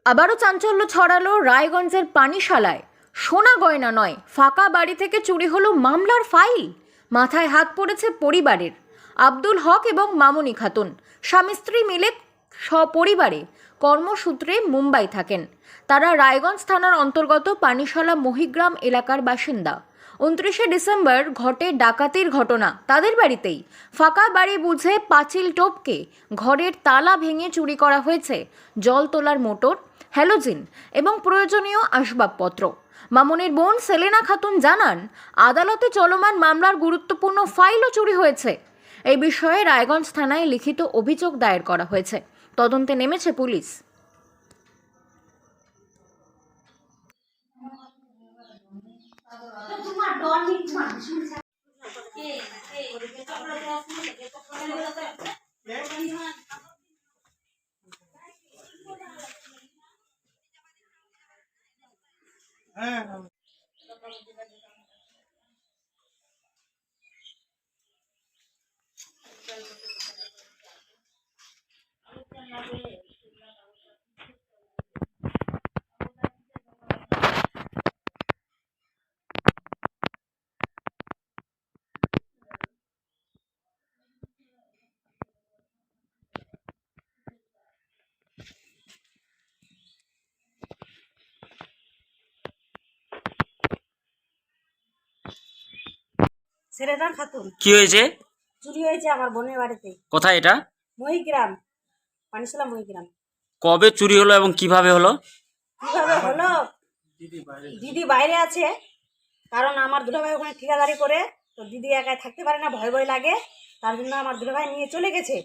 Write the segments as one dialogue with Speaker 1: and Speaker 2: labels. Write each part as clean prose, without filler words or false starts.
Speaker 1: আবারও চাঞ্চল্য ছড়ালো রায়গঞ্জের পানিশালায়। সোনা গয়না নয়, ফাঁকা বাড়ি থেকে চুরি হলো মামলার ফাইল। মাথায় হাত পড়েছে পরিবারের। আব্দুল হক এবং মামুনি খাতুন স্বামী স্ত্রী মিলে সপরিবারে কর্মসূত্রে মুম্বাই থাকেন। তারা রায়গঞ্জ থানার অন্তর্গত পানিশালা মহিগ্রাম এলাকার বাসিন্দা। 29শে ডিসেম্বর ঘটে ডাকাতির ঘটনা তাদের বাড়িতেই। ফাঁকা বাড়ি বুঝে পাঁচিল টপকে ঘরের তালা ভেঙে চুরি করা হয়েছে জল তোলার মোটর, হ্যালোজিন এবং প্রয়োজনীয় আসবাবপত্র। মামুনির বোন সেলেনা খাতুন জানান, আদালতে চলমান মামলার গুরুত্বপূর্ণ ফাইলও চুরি হয়েছে। এই বিষয়ে রায়গঞ্জ থানায় লিখিত অভিযোগ দায়ের করা হয়েছে। তদন্তে নেমেছে পুলিশ।
Speaker 2: সেলেনা খাতুন।
Speaker 3: কি হয়েছে?
Speaker 2: চুরি হয়েছে আমার বোনের বাড়িতে।
Speaker 3: কোথায় এটা?
Speaker 2: মহিগ্রাম, পানিশালা মহিগ্রাম।
Speaker 3: কবে চুরি হলো এবং কিভাবে হলো?
Speaker 2: কিভাবে হলো? দিদি বাইরে আছে, কারণ আমার দুলাভাই ওখানে ঠিকাদারি করে, তো দিদি একাই থাকতে পারে না, ভয় ভয় লাগে, তার জন্য আমার দুলাভাই নিয়ে চলে গেছে।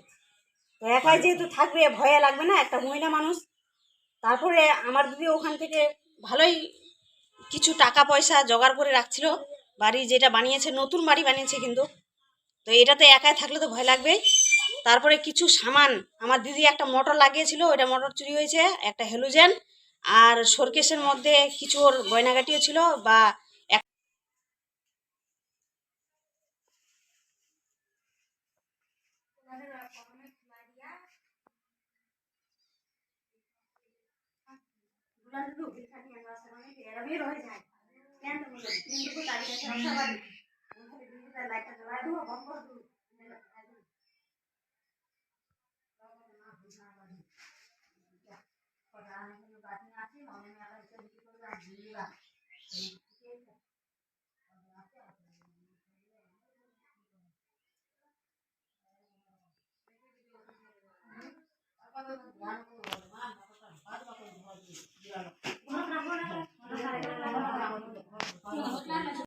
Speaker 2: তো একাই যেহেতু থাকবে, ভয়ে লাগবে না, একটা মহিলা মানুষ। তারপরে আমার দিদি ওখান থেকে ভালোই কিছু টাকা পয়সা জোগাড় করে রাখছিল। বাড়ি যেটা বানিয়েছে, নতুন বাড়ি বানিয়েছে কিন্তু, তো এটাতে একাই থাকলে তো ভয় লাগবে। তারপরে কিছু সামান, আমার দিদি একটা মোটর লাগিয়েছিল, ওইটা মোটর চুরি হয়েছে, একটা হ্যালোজেন আর শোরকেসের মধ্যে কিছু ওর গয়নাগাটিও ছিল। বা